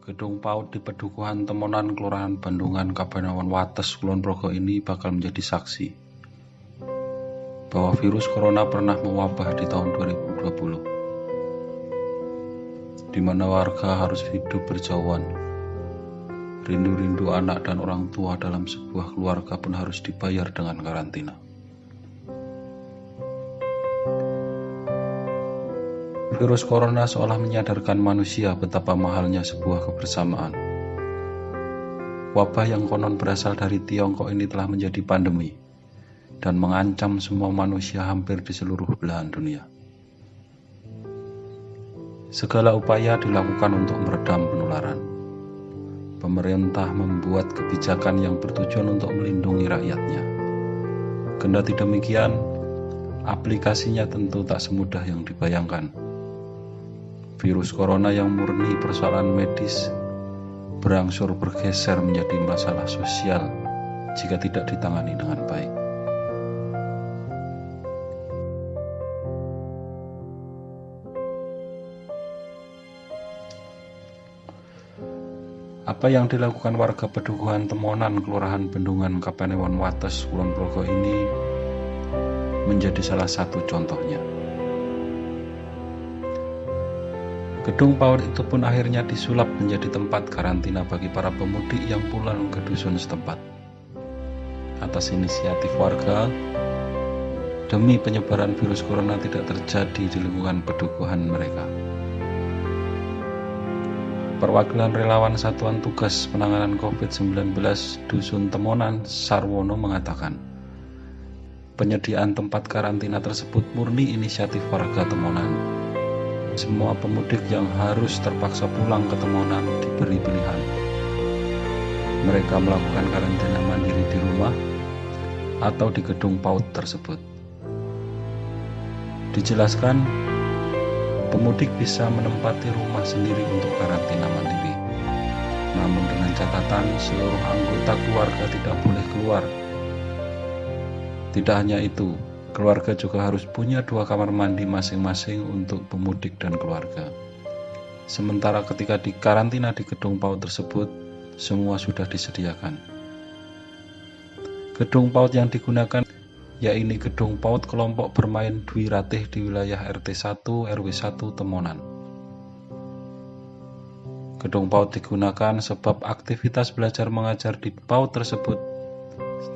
Gedung PAUD di Pedukuhan Temonan, Kelurahan Bandungan, Kapanewon Wates, Kulon Progo ini bakal menjadi saksi bahwa virus corona pernah mewabah di tahun 2020, di mana warga harus hidup berjauhan. Rindu-rindu anak dan orang tua dalam sebuah keluarga pun harus dibayar dengan karantina. Virus corona seolah menyadarkan manusia betapa mahalnya sebuah kebersamaan. Wabah yang konon berasal dari Tiongkok ini telah menjadi pandemi dan mengancam semua manusia hampir di seluruh belahan dunia. Segala upaya dilakukan untuk meredam penularan. Pemerintah membuat kebijakan yang bertujuan untuk melindungi rakyatnya. Kendati demikian, aplikasinya tentu tak semudah yang dibayangkan. Virus corona yang murni persoalan medis berangsur bergeser menjadi masalah sosial jika tidak ditangani dengan baik. Apa yang dilakukan warga Pedukuhan Temonan, Kelurahan Bandungan, Kapanewon Wates, Kulon Progo ini menjadi salah satu contohnya. Gedung PAUD itu pun akhirnya disulap menjadi tempat karantina bagi para pemudik yang pulang ke dusun setempat. Atas inisiatif warga, demi penyebaran virus corona tidak terjadi di lingkungan pedukuhan mereka. Perwakilan relawan Satuan Tugas Penanganan COVID-19 Dusun Temonan, Sarwono mengatakan, penyediaan tempat karantina tersebut murni inisiatif warga Temonan. Semua pemudik yang harus terpaksa pulang ke Temonan diberi pilihan. Mereka melakukan karantina mandiri di rumah atau di gedung PAUD tersebut. Dijelaskan, pemudik bisa menempati rumah sendiri untuk karantina mandiri. Namun dengan catatan seluruh anggota keluarga tidak boleh keluar. Tidak hanya itu, keluarga juga harus punya 2 kamar mandi masing-masing untuk pemudik dan keluarga. Sementara ketika di karantina di gedung PAUD tersebut, semua sudah disediakan. Gedung PAUD yang digunakan yaitu gedung PAUD kelompok bermain Dwi Ratih di wilayah RT 1 RW 1 Temonan. Gedung PAUD digunakan sebab aktivitas belajar mengajar di PAUD tersebut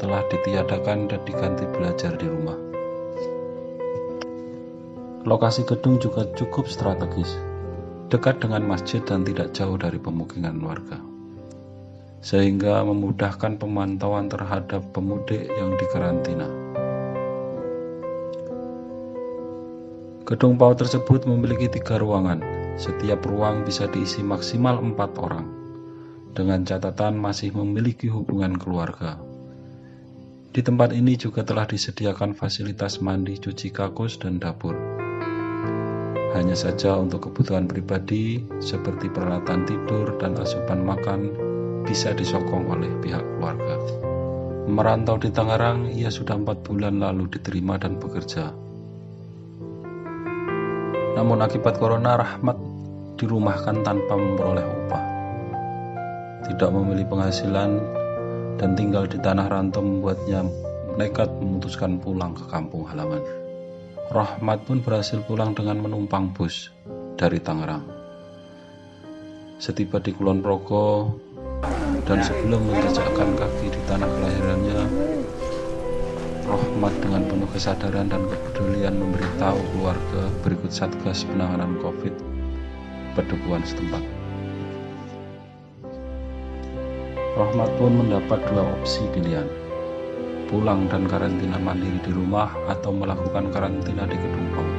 telah ditiadakan dan diganti belajar di rumah. Lokasi gedung juga cukup strategis, dekat dengan masjid dan tidak jauh dari pemukiman warga, sehingga memudahkan pemantauan terhadap pemudik yang dikarantina. Gedung PAUD tersebut memiliki 3 ruangan, setiap ruang bisa diisi maksimal 4 orang, dengan catatan masih memiliki hubungan keluarga. Di tempat ini juga telah disediakan fasilitas mandi, cuci kakus, dan dapur. Hanya saja untuk kebutuhan pribadi seperti peralatan tidur dan asupan makan bisa disokong oleh pihak keluarga. Merantau di Tangerang, ia sudah 4 bulan lalu diterima dan bekerja. Namun akibat corona, Rahmat dirumahkan tanpa memperoleh upah. Tidak memilih penghasilan dan tinggal di tanah rantau membuatnya nekat memutuskan pulang ke kampung halaman. Rahmat pun berhasil pulang dengan menumpang bus dari Tangerang. Setiba di Kulon Progo dan sebelum menjejakkan kaki di tanah kelahirannya, Rahmat dengan penuh kesadaran dan kepedulian memberitahu keluarga berikut Satgas Penanganan COVID Pedukuhan setempat. Rahmat pun mendapat 2 opsi pilihan, pulang dan karantina mandiri di rumah atau melakukan karantina di gedung PAUD.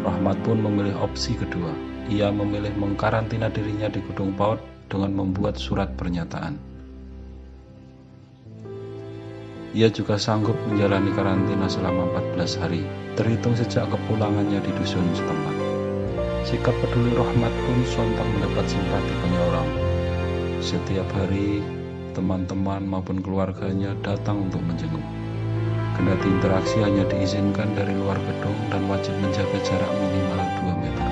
Rahmat pun memilih opsi kedua. Ia memilih mengkarantina dirinya di gedung PAUD dengan membuat surat pernyataan. Ia juga sanggup menjalani karantina selama 14 hari, terhitung sejak kepulangannya di dusun setempat. Sikap peduli Rahmat pun sontak mendapat simpati banyak orang. Setiap hari, teman-teman maupun keluarganya datang untuk menjenguk. Kendati interaksi hanya diizinkan dari luar gedung dan wajib menjaga jarak minimal 2 meter.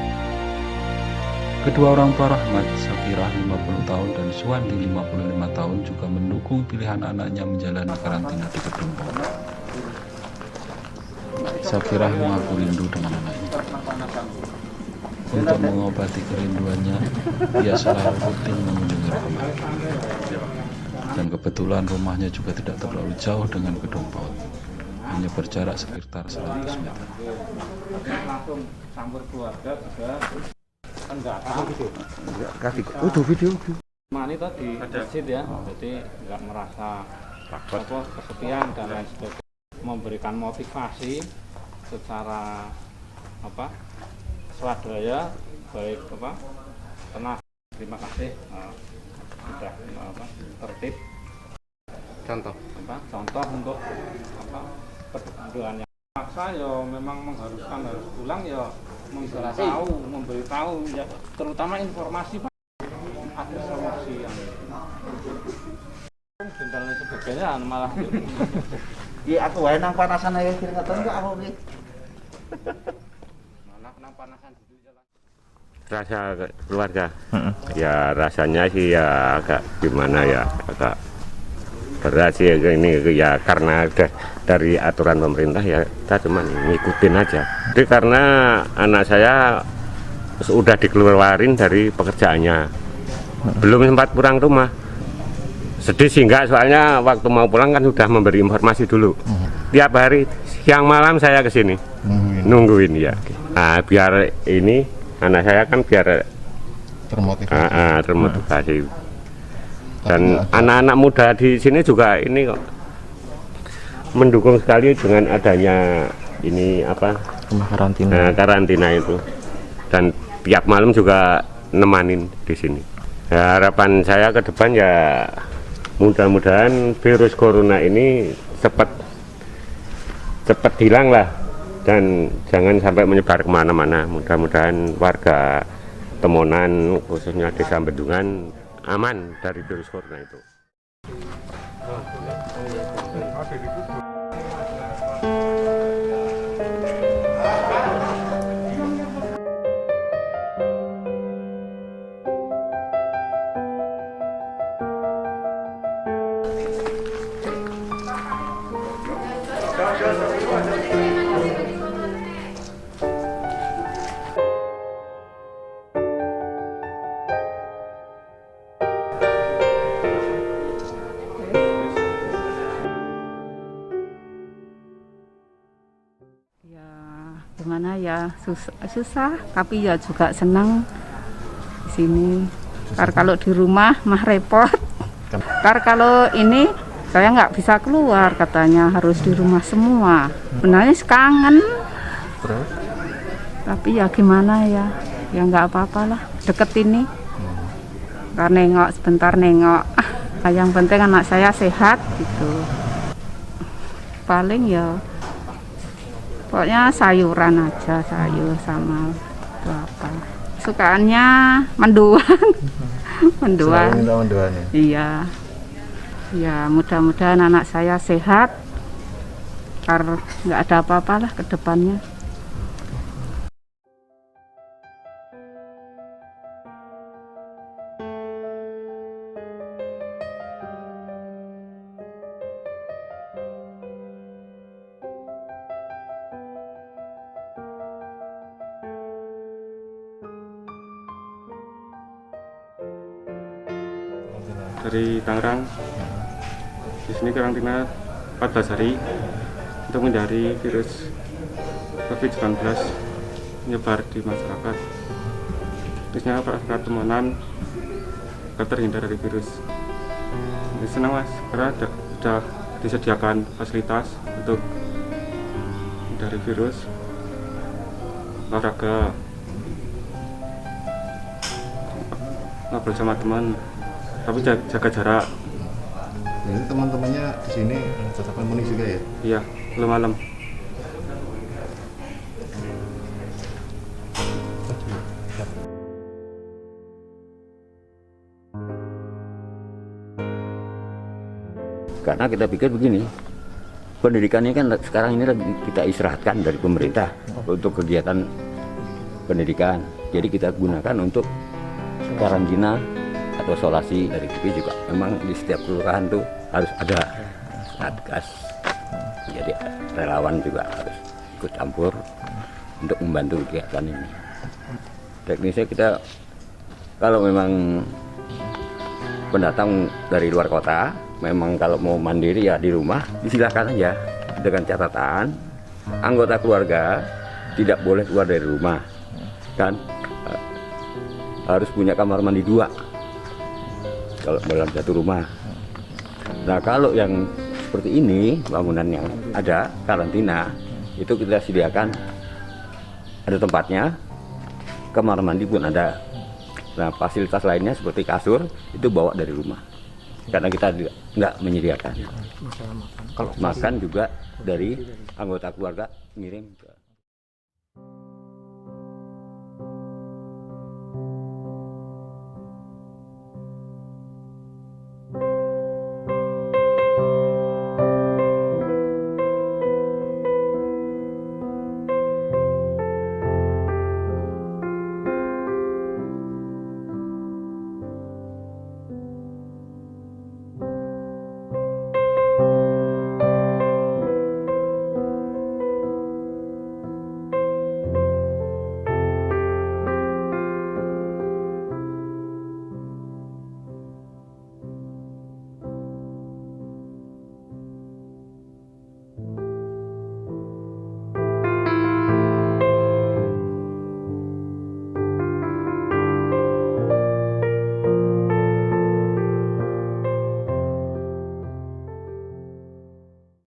Kedua orang tua Rahmat, Syakirah 50 tahun dan Suwandi 55 tahun juga mendukung pilihan anaknya menjalani karantina di Kedung Paut. Syakirah mengaku rindu dengan anaknya. Untuk mengobati kerinduannya, ia selalu rutin mengunjungi rumah. Dan kebetulan rumahnya juga tidak terlalu jauh dengan Kedung Paut, hanya berjarak sekitar 100 meter. Langsung campur keluarga juga enggak Udah video. Mani tadi masjid ya, jadi enggak merasa kesepian dan lain sebagainya. Memberikan motivasi secara swadaya, baik tenang, terima kasih sudah tertib. Contoh untuk kedudukannya. Paksa ya memang mengharuskan harus pulang ya, memberitahu ya, terutama informasi Pak. Ada solusi yang dan lain sebagainya malah. Iya aku wae nang panasan ayo keringetan kok aku iki. Nang panasan dulu jalan. Rasa keluarga, ya rasanya sih ya agak gimana ya, agak berat sih ini ya, karena dari aturan pemerintah ya kita cuma ngikutin aja. Jadi karena anak saya sudah dikeluarin dari pekerjaannya, belum sempat pulang rumah. Sedih sih enggak, soalnya waktu mau pulang kan sudah memberi informasi dulu. Tiap hari siang malam saya ke sini nungguin ya. Nah, biar ini anak saya kan biar termotivasi. Dan anak-anak muda di sini juga ini kok mendukung sekali dengan adanya ini rumah karantina itu. Dan tiap malam juga nemanin di sini. Ya, harapan saya ke depan ya mudah-mudahan virus corona ini cepat hilang lah, dan jangan sampai menyebar kemana-mana. Mudah-mudahan warga Temonan khususnya Desa Bendungan aman dari virus corona itu. Gimana ya, susah tapi ya juga senang di sini. Kalau di rumah mah repot. Kalau ini saya nggak bisa keluar, katanya harus di rumah semua. Sebenarnya kangen, tapi ya gimana ya nggak apa-apa lah, deket ini. Karena nengok sebentar nengok. Yang penting anak saya sehat gitu. Paling ya pokoknya sayuran aja, sayur sama apa. Sukaannya mendoan. mendoan. Ya? Iya. Ya mudah-mudahan anak saya sehat. Karena nggak ada apa-apa lah ke depannya. Dari Tangerang, di sini karantina 14 hari untuk menghindari virus COVID-19 menyebar di masyarakat. Khususnya masyarakat Temonan agar terhindar dari virus. Ini senang Mas, karena sudah disediakan fasilitas untuk menghindari virus, olahraga, ngobrol sama teman. Tapi jaga jarak. Jadi teman-temannya di sini tetap memenuhi juga ya? Iya, malam. Karena kita pikir begini, pendidikan ini kan sekarang ini kita istirahatkan dari pemerintah untuk kegiatan pendidikan. Jadi kita gunakan untuk karantina atau isolasi dari TV juga. Memang di setiap kelurahan tuh harus ada satgas. Jadi relawan juga harus ikut campur untuk membantu kegiatan ini. Teknisnya kita kalau memang pendatang dari luar kota, memang kalau mau mandiri ya di rumah, disilahkan aja dengan catatan anggota keluarga tidak boleh keluar dari rumah, kan harus punya kamar mandi 2 kalau dalam satu rumah. Nah kalau yang seperti ini bangunan yang ada karantina itu kita sediakan ada tempatnya, kamar mandi pun ada. Nah fasilitas lainnya seperti kasur itu bawa dari rumah karena kita nggak menyediakan. Kalau makan juga dari anggota keluarga ngirim ke